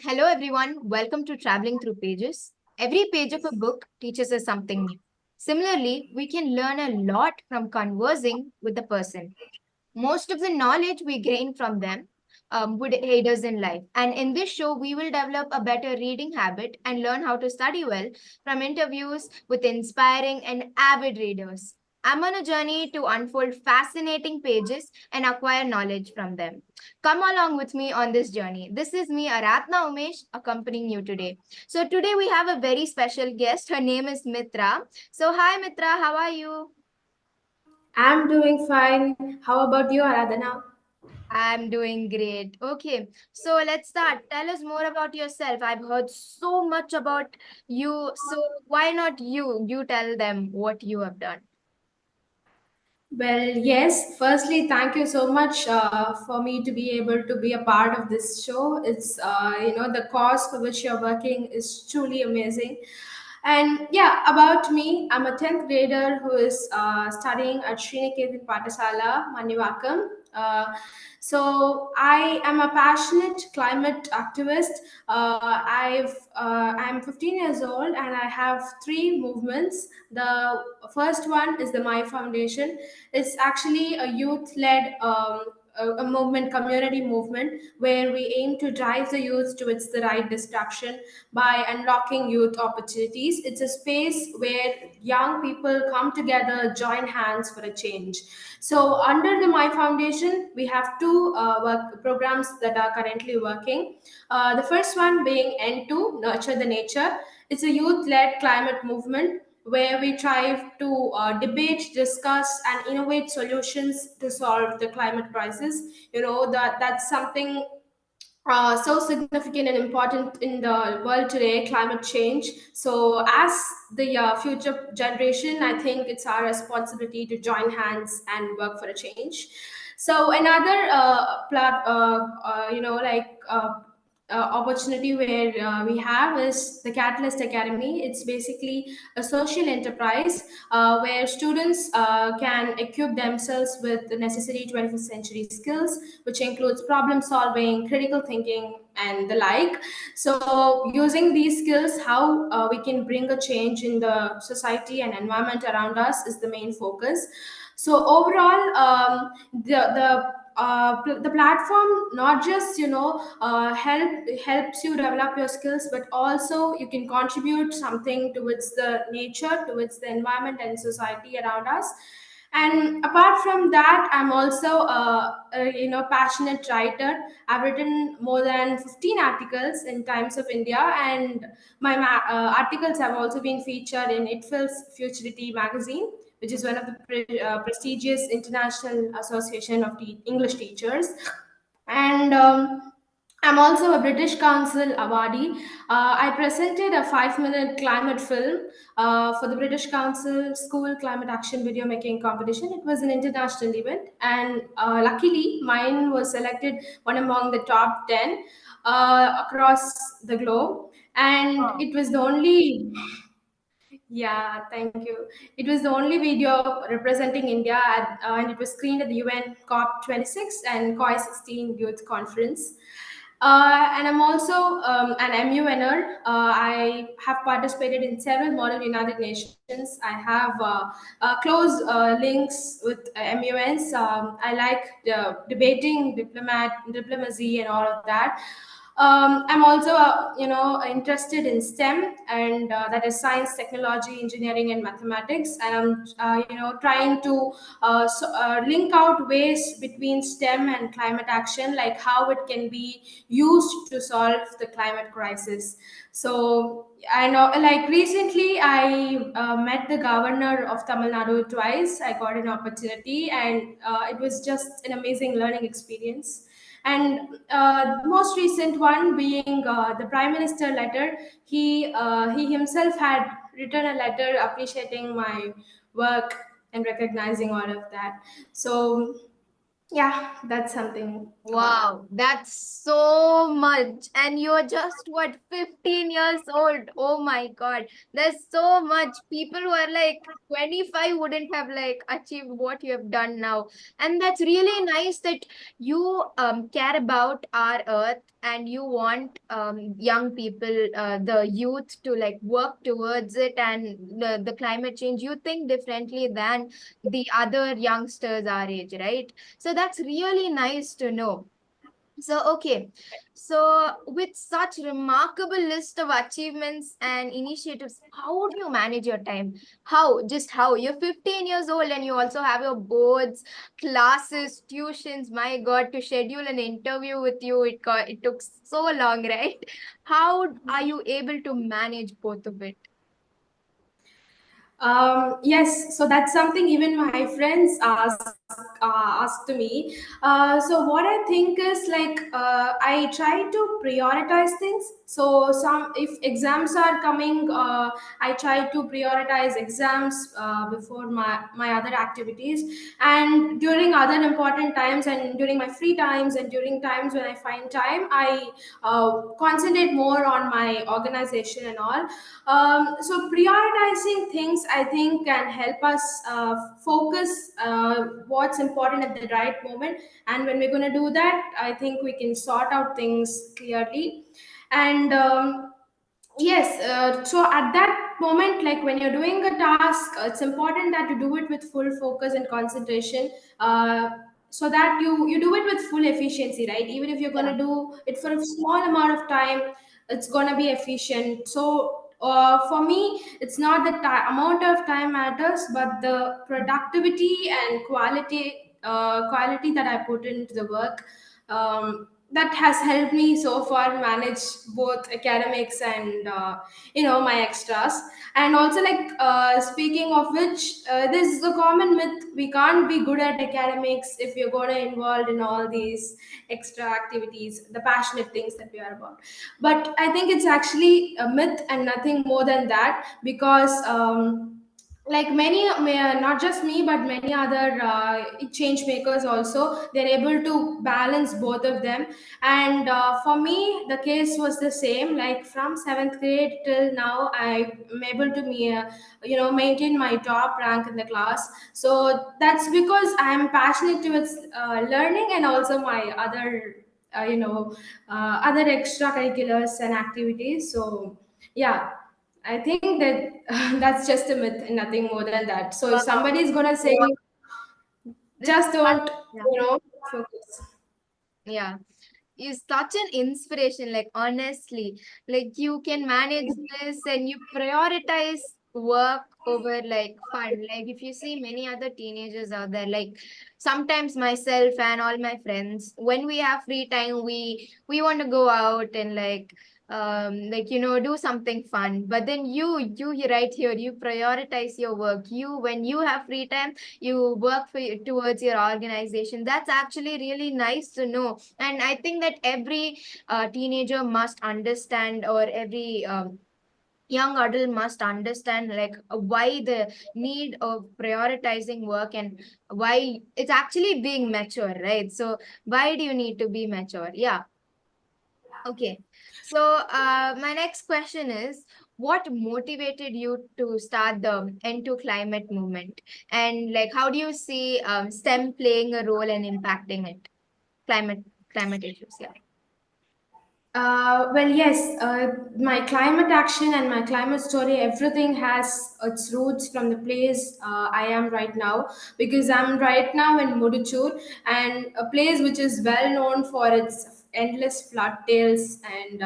Hello everyone, welcome to Traveling Through Pages. Every page of a book teaches us something new. Similarly, we can learn a lot from conversing with the person. Most of the knowledge we gain from them would aid us in life. And in this show, we will develop a better reading habit and learn how to study well from interviews with inspiring and avid readers. I'm on a journey to unfold fascinating pages and acquire knowledge from them. Come along with me on this journey. This is me, Aratna Umesh, accompanying you today. So, today we have a very special guest. Her name is Mithra. So, hi Mithra, how are you? I'm doing fine. How about you, Aradhana? I'm doing great. Okay, so let's start. Tell us more about yourself. I've heard so much about you. So why not you? You tell them what you have done. Well, yes. Firstly, thank you so much for me to be able to be a part of this show. The cause for which you're working is truly amazing. And yeah, about me, I'm a 10th grader who is studying at Sriniketan Patasala, Manivakam. I am a passionate climate activist. I'm 15 years old and I have three movements. The first one is the My Foundation. It's actually a youth-led a movement, community movement, where we aim to drive the youth towards the right distraction by unlocking youth opportunities. It's a space where young people come together, join hands for a change. So, under the My Foundation, we have two work programs that are currently working. The first one being N2, Nurture the Nature. It's a youth-led climate movement where we try to debate, discuss, and innovate solutions to solve the climate crisis. That's something so significant and important in the world today, climate change. So as the future generation, I think it's our responsibility to join hands and work for a change. So another opportunity where we have is the Catalyst Academy. It's basically a social enterprise where students can equip themselves with the necessary 21st century skills, which includes problem solving, critical thinking, and the like. So, using these skills, how we can bring a change in the society and environment around us is the main focus. So, overall, the platform not just helps you develop your skills, but also you can contribute something towards the nature, towards the environment and society around us. And apart from that, I'm also a passionate writer. I've written more than 15 articles in Times of India, and my articles have also been featured in IATEFL's Futurity magazine, which is one of the prestigious international association of English teachers. And I'm also a British Council awardee. I presented a 5-minute climate film for the British Council School Climate Action Video Making Competition. It was an international event, and luckily, mine was selected one among the top 10 across the globe. And Wow. it was the only yeah, thank you. It was the only video representing India, and it was screened at the UN COP26 and COI 16 Youth Conference. And I'm also an MUNer. I have participated in several Model United Nations. I have close links with MUNs. I like debating, diplomacy, and all of that. I'm also, interested in STEM, and that is science, technology, engineering, and mathematics. And I'm, trying to link out ways between STEM and climate action, like how it can be used to solve the climate crisis. So I know, like recently, I met the governor of Tamil Nadu twice. I got an opportunity, and it was just an amazing learning experience. And the most recent one being the Prime Minister letter. He himself had written a letter appreciating my work and recognizing all of that. So Yeah, that's something about that. Wow, that's so much. And you're just what, 15 years old? Oh my God. There's so much. People who are like 25 wouldn't have like achieved what you have done now. And that's really nice that you care about our earth and you want young people, the youth to like work towards it and the climate change. You think differently than the other youngsters our age, right? So that's really nice to know. So, okay. So, with such remarkable list of achievements and initiatives, how do you manage your time? How? Just how? You're 15 years old and you also have your boards, classes, tuitions. My God, to schedule an interview with you, it took so long, right? How are you able to manage both of it? Yes, so that's something even my friends ask to me. So what I think is like I try to prioritize things. So some if exams are coming, I try to prioritize exams before my other activities. And during other important times and during my free times and during times when I find time, I concentrate more on my organization and all. So prioritizing things, I think, can help us focus what's important at the right moment. And when we're going to do that, I think we can sort out things clearly. And yes, so at that moment, like when you're doing a task, it's important that you do it with full focus and concentration, so that you do it with full efficiency, right? Even if you're going Yeah. to do it for a small amount of time, it's going to be efficient. So for me, it's not the amount of time matters, but the productivity and quality that I put into the work. That has helped me so far manage both academics and my extras. And also, like speaking of which, this is a common myth: we can't be good at academics if you're going to involved in all these extra activities, the passionate things that we are about. But I think it's actually a myth and nothing more than that, because like not just me but many other change makers also, they're able to balance both of them. And for me, the case was the same. Like from seventh grade till now, I'm able to maintain my top rank in the class. So that's because I'm passionate towards learning, and also my other extracurriculars and activities. So yeah, I think that that's just a myth and nothing more than that. So if Wow. somebody is gonna say, This just don't, yeah. focus. Yeah. Is such an inspiration, like honestly, like you can manage this and you prioritize work over like fun. Like if you see many other teenagers out there, like sometimes myself and all my friends, when we have free time, we want to go out and like do something fun. But then you right here, you prioritize your work. You, when you have free time, you work towards your organization. That's actually really nice to know. And I think that every teenager must understand, or every young adult must understand, like why the need of prioritizing work and why it's actually being mature, right? So why do you need to be mature? Yeah. Okay. So my next question is, what motivated you to start the End to Climate movement, and like how do you see STEM playing a role in impacting it, climate climate issues? Yeah. Well, yes, my climate action and my climate story, everything has its roots from the place I am right now, because I'm right now in Muduchur, and a place which is well known for its endless flood tales. And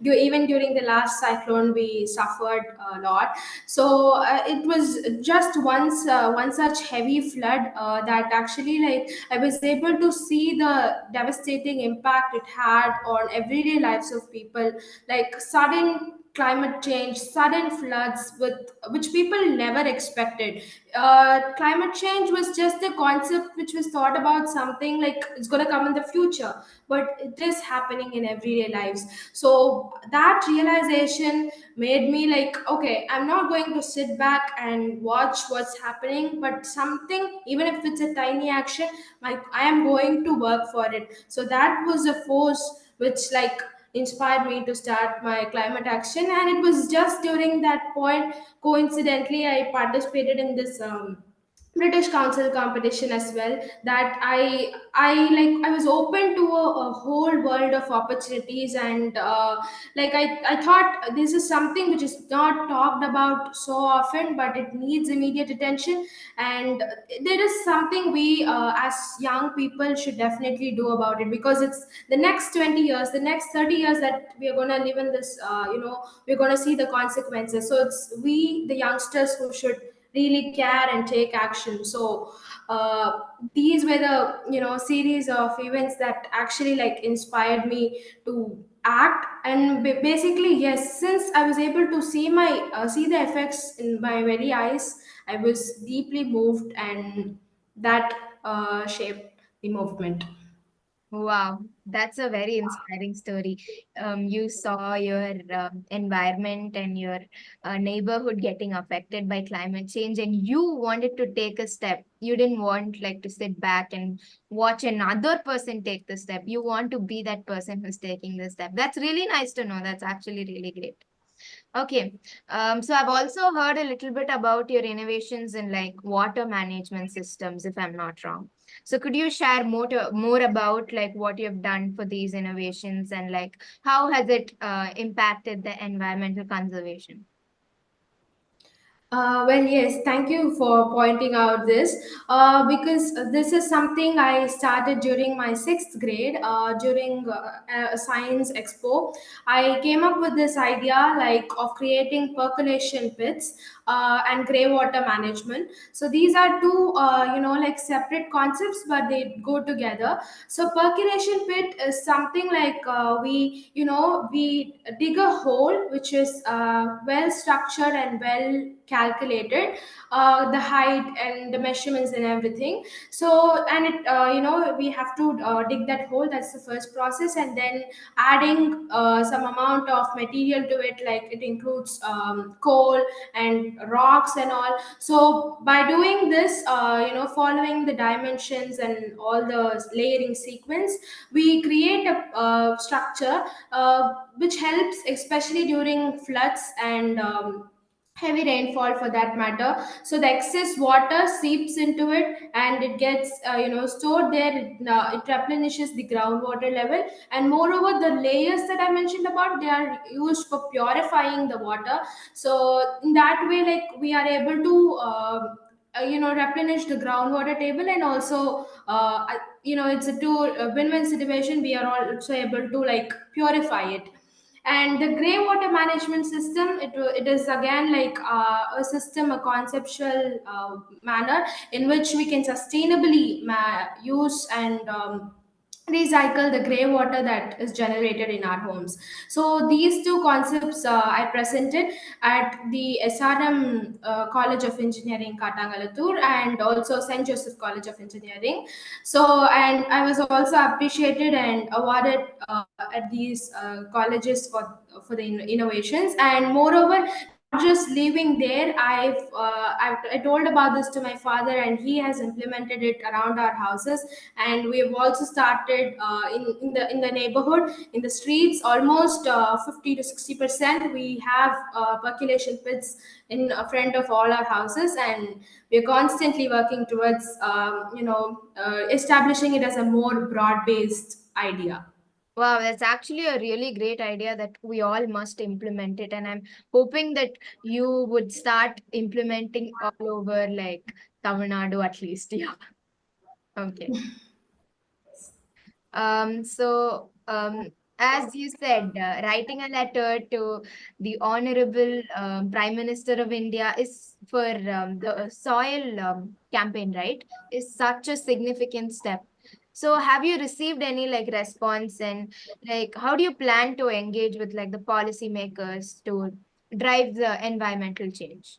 even during the last cyclone, we suffered a lot. So it was just one such heavy flood that actually, like, I was able to see the devastating impact it had on everyday lives of people. Like sudden climate change, sudden floods, with which people never expected. Climate change was just a concept which was thought about something like it's going to come in the future, but it is happening in everyday lives. So that realization made me like, okay, I'm not going to sit back and watch what's happening, but something, even if it's a tiny action, like I am going to work for it. So that was a force which like inspired me to start my climate action. And it was just during that point, coincidentally, I participated in this British Council competition as well. That I was open to a whole world of opportunities. And I thought this is something which is not talked about so often, but it needs immediate attention. And there is something we as young people should definitely do about it, because it's the next 20 years, the next 30 years that we are going to live in this, we're going to see the consequences. So it's we, the youngsters, who should really care and take action. So these were the series of events that actually like inspired me to act. And basically, yes, since I was able to see the effects in my very eyes, I was deeply moved, and that shaped the movement. Wow, that's a very inspiring story. You saw your environment and your neighborhood getting affected by climate change, and you wanted to take a step. You didn't want like to sit back and watch another person take the step. You want to be that person who's taking the step. That's really nice to know. That's actually really great. Okay. So I've also heard a little bit about your innovations in like water management systems, if I'm not wrong. So could you share more about like what you've done for these innovations and like how has it impacted the environmental conservation? Well, yes, thank you for pointing out this, because this is something I started during my sixth grade, during a science expo. I came up with this idea like of creating percolation pits and grey water management. So these are two, like separate concepts, but they go together. So percolation pit is something like we dig a hole which is well structured and well calculated, the height and the measurements and everything. So, and it we have to dig that hole. That's the first process. And then adding some amount of material to it, like it includes coal and rocks and all. So by doing this, following the dimensions and all the layering sequence, we create a structure which helps especially during floods and heavy rainfall for that matter. So the excess water seeps into it, and it gets stored there. It replenishes the groundwater level. And moreover, the layers that I mentioned about, they are used for purifying the water. So in that way, like we are able to replenish the groundwater table. And also it's a two win-win situation. We are also able to like purify it. And the gray water management system, it is again like a system, a conceptual manner in which we can sustainably use and recycle the gray water that is generated in our homes. So these two concepts I presented at the SRM College of Engineering, Katangalatur, and also St. Joseph College of Engineering. So, and I was also appreciated and awarded at these colleges for the innovations. And moreover, not just living there, I told about this to my father, and he has implemented it around our houses. And we have also started in the neighborhood, in the streets, almost 50 to 60%. We have percolation pits in front of all our houses, and we're constantly working towards establishing it as a more broad based idea. Wow, that's actually a really great idea that we all must implement it. And I'm hoping that you would start implementing all over like Tamil Nadu at least. Yeah. Okay. As you said, writing a letter to the Honorable Prime Minister of India is for the soil campaign, right? Is such a significant step. So have you received any like response, and like how do you plan to engage with like the policymakers to drive the environmental change?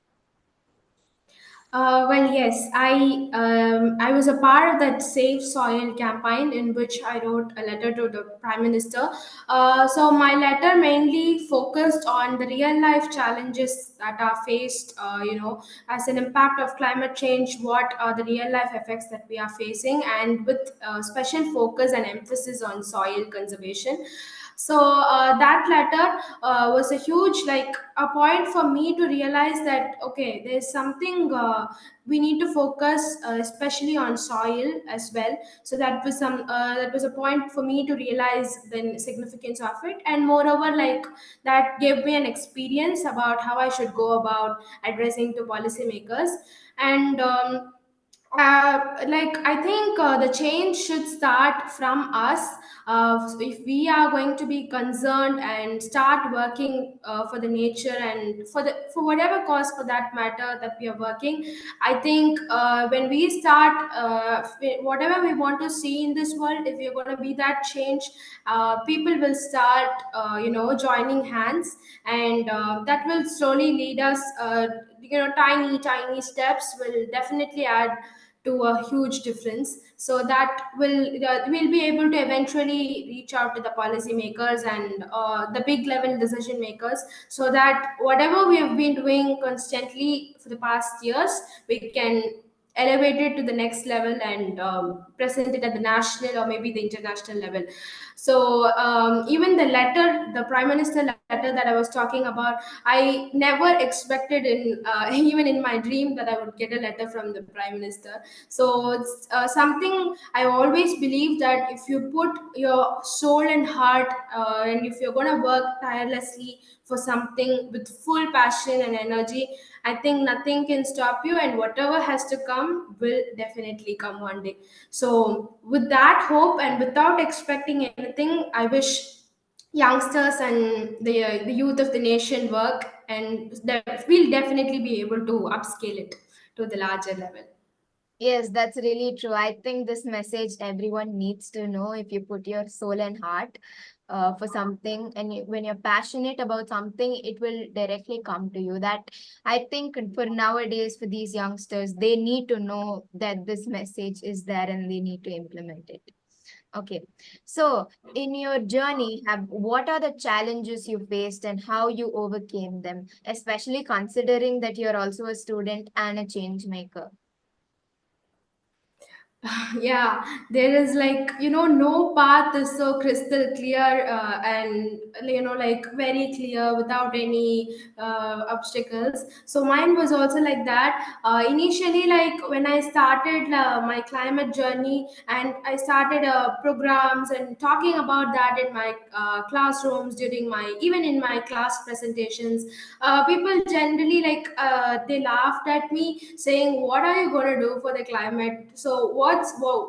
Well, yes, I was a part of that Save Soil campaign in which I wrote a letter to the Prime Minister. So my letter mainly focused on the real life challenges that are faced, as an impact of climate change. What are the real life effects that we are facing, and with special focus and emphasis on soil conservation. So that letter was a huge, like, a point for me to realize that okay, there's something we need to focus especially on soil as well. So that was a point for me to realize the significance of it, and moreover, like, that gave me an experience about how I should go about addressing to policymakers. And like, I think the change should start from us. If we are going to be concerned and start working for the nature, and for whatever cause for that matter that we are working, I think when we start whatever we want to see in this world, if we're going to be that change, people will start joining hands, and that will slowly lead us. Tiny steps will definitely add to a huge difference, so that we'll be able to eventually reach out to the policymakers and the big level decision makers, so that whatever we have been doing constantly for the past years, we can elevate it to the next level and present it at the national or maybe the international level. So even the letter, the Prime Minister letter that I was talking about, I never expected in even in my dream that I would get a letter from the Prime Minister. So it's something I always believe, that if you put your soul and heart, and if you're going to work tirelessly for something with full passion and energy, I think nothing can stop you, and whatever has to come will definitely come one day. So, with that hope and without expecting anything, I wish youngsters and the youth of the nation work, and that we'll definitely be able to upscale it to the larger level. Yes, that's really true. I think this message everyone needs to know. If you put your soul and heart for something, and when you're passionate about something, it will directly come to you. That I think for nowadays, for these youngsters, they need to know that this message is there and they need to implement it. Okay. So, in your journey, have what are the challenges you faced and how you overcame them, especially considering that you're also a student and a change maker? Yeah, there is, like, no path is so crystal clear, and like very clear without any obstacles. So mine was also like that. Initially, like, when I started my climate journey, and I started programs and talking about that in my classrooms, during my even in my class presentations, people generally, like, they laughed at me, saying, what are you going to do for the climate? So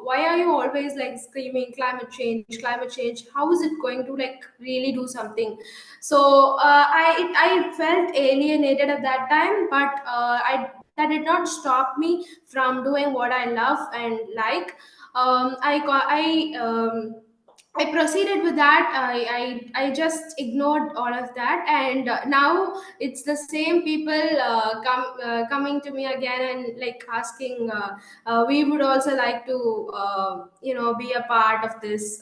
why are you always, like, screaming climate change? How is it going to, like, really do something? So I felt alienated at that time, but I that did not stop me from doing what I love and like. I proceeded with that. I just ignored all of that, and now it's the same people coming to me again and, like, asking, we would also like to be a part of this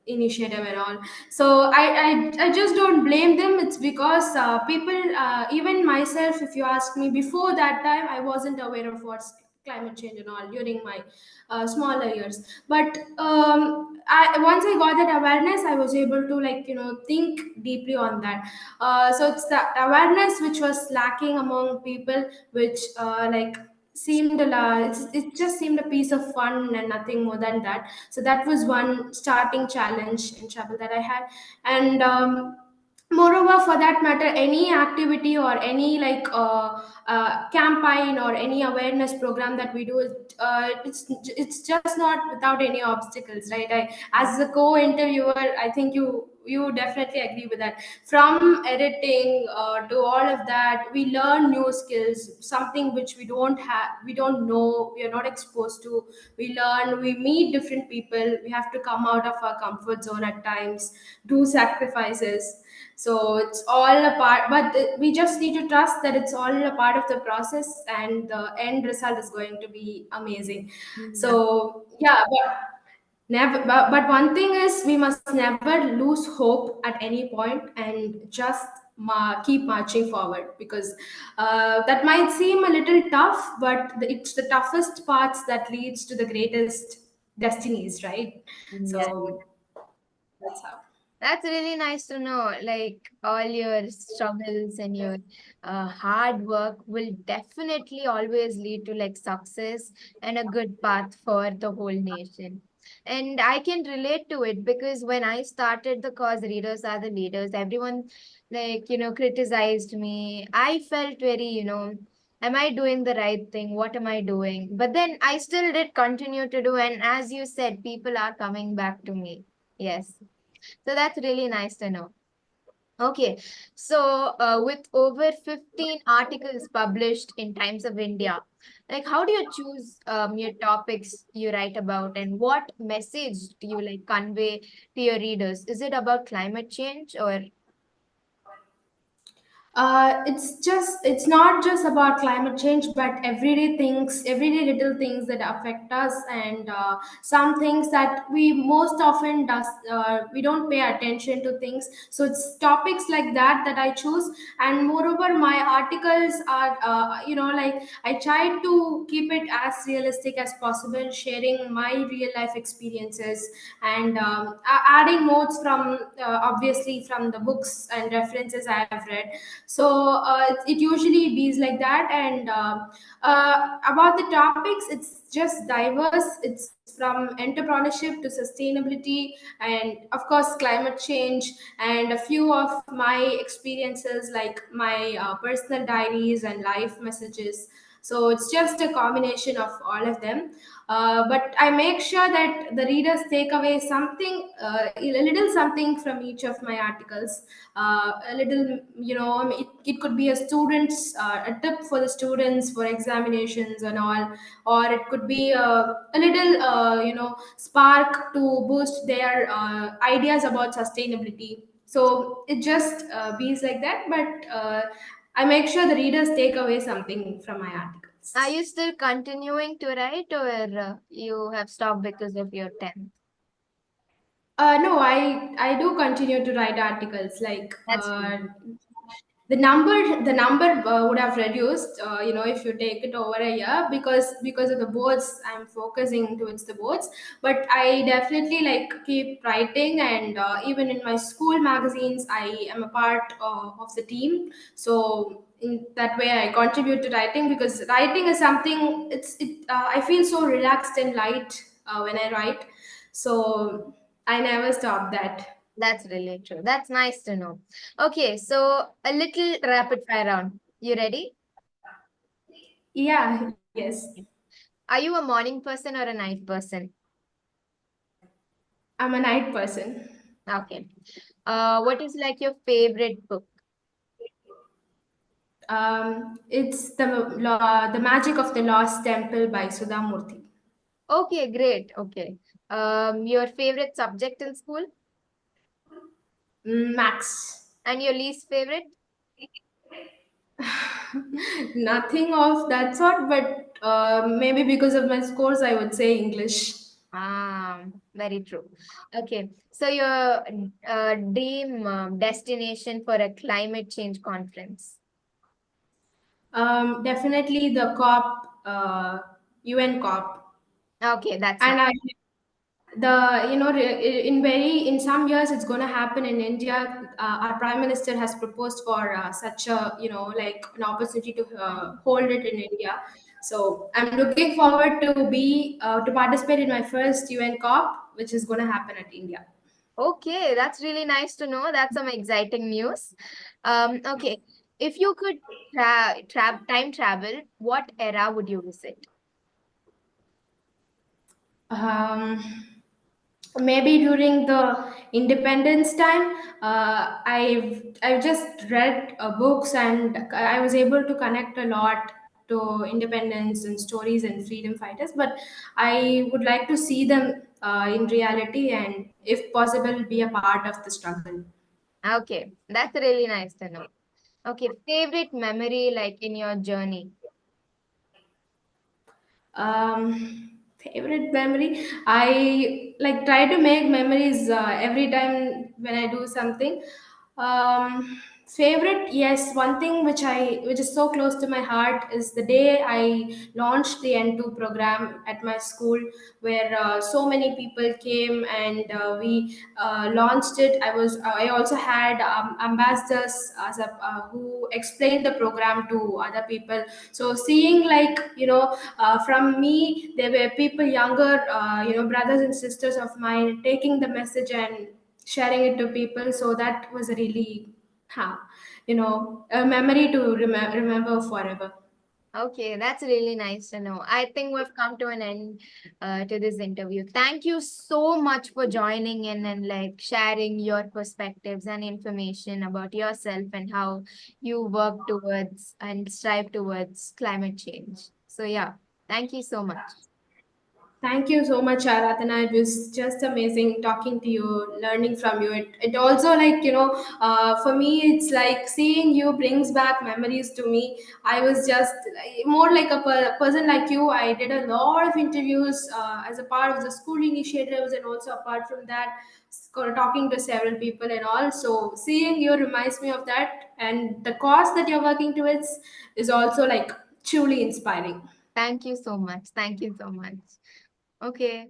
initiative and all. So I just don't blame them. It's because people, even myself, if you ask me, before that time I wasn't aware of what's climate change and all during my smaller years. But once I got that awareness, I was able to, like, think deeply on that. So it's the awareness which was lacking among people, which like, it just seemed a piece of fun and nothing more than that. So that was one starting challenge and trouble that I had. And moreover, for that matter, any activity or any, like, campaign or any awareness program that we do, it's just not without any obstacles, right? As a co-interviewer, I think you you definitely agree with that. From editing to all of that, we learn new skills, something which we don't have, we don't know, we are not exposed to. We learn, we meet different people, we have to come out of our comfort zone at times, do sacrifices. So it's all a part, but we just need to trust that it's all a part of the process, and the end result is going to be amazing. Yeah. So yeah, but one thing is, we must never lose hope at any point, and just keep marching forward, because that might seem a little tough, but it's the toughest parts that leads to the greatest destinies, right? Yeah. So that's how. That's really nice to know. Like all your struggles and your hard work will definitely always lead to like success and a good path for the whole nation. And I can relate to it because when I started the cause readers are the leaders, everyone like, criticized me. I felt very, am I doing the right thing? What am I doing? But then I still did continue to do. And as you said, people are coming back to me. Yes. So that's really nice to know. Okay, so with over 15 articles published in Times of India, like how do you choose your topics you write about, and what message do you like convey to your readers? Is it about climate change or It's not just about climate change, but everyday things, everyday little things that affect us, and some things that we most often does we don't pay attention to things. So it's topics like that that I choose. And moreover, my articles are like, I try to keep it as realistic as possible, sharing my real life experiences, and adding notes from obviously from the books and references I have read. So it usually be like that. And about the topics, it's just diverse. It's from entrepreneurship to sustainability, and of course climate change, and a few of my experiences, like my personal diaries and life messages. So it's just a combination of all of them. But I make sure that the readers take away something, a little something from each of my articles. A little, I mean, it could be a student's a tip for the students for examinations and all, or it could be a little, spark to boost their ideas about sustainability. So it just be like that, but I make sure the readers take away something from my are articles. you still continuing to write, or you have stopped because of your 10th? No, I do continue to write articles. Like That's really the number would have reduced, if you take it over a year, because of the boards. I'm focusing towards the boards, but I definitely like keep writing, and even in my school magazines, I am a part of the team. So in that way, I contribute to writing, because writing is something. I feel so relaxed and light when I write. So I never stop that. That's really true. That's nice to know. Okay, so a little rapid fire round. You ready? Yeah, yes. Are you a morning person or a night person? I'm a night person. Okay. What is like your favorite book? It's the Magic of the Lost Temple by Sudha Murthy. Okay, great. Okay. Your favorite subject in school Max. and your least favorite? Nothing of that sort, but maybe because of my scores, I would say English. Very true. Okay. So your dream destination for a climate change conference. Definitely the COP, UN COP, Okay, that's nice. and I in some years it's going to happen in India. Our prime minister has proposed for such a, like an opportunity to hold it in India. So I'm looking forward to participate in my first UN COP, which is going to happen at India. Okay, that's really nice to know. That's some exciting news. Okay. If you could time travel, what era would you visit? um maybe during the independence time, I've just read books, and I was able to connect a lot to independence and stories and freedom fighters, but I would like to see them in reality, and if possible be a part of the struggle. Okay, that's really nice to know. Okay, favorite memory like in your journey. Favorite memory, I like try to make memories every time when I do something. Favorite, yes, one thing which is so close to my heart is the day I launched the N2 program at my school, where so many people came, and we launched it. I also had ambassadors as who explained the program to other people. So seeing, like, from me, there were people younger, brothers and sisters of mine, taking the message and sharing it to people. So that was a really, huh, a memory to remember forever. Okay, that's really nice to know. I think we've come to an end to this interview. Thank you so much for joining in and like sharing your perspectives and information about yourself and how you work towards and strive towards climate change. So yeah, thank you so much. Thank you so much, Aradhana. It was just amazing talking to you, learning from you. It also, like, for me, it's like seeing you brings back memories to me. I was just more like a person like you. I did a lot of interviews as a part of the school initiatives, and also apart from that, talking to several people and all. So seeing you reminds me of that, and the cause that you're working towards is also like truly inspiring. Thank you so much. Thank you so much. Okay.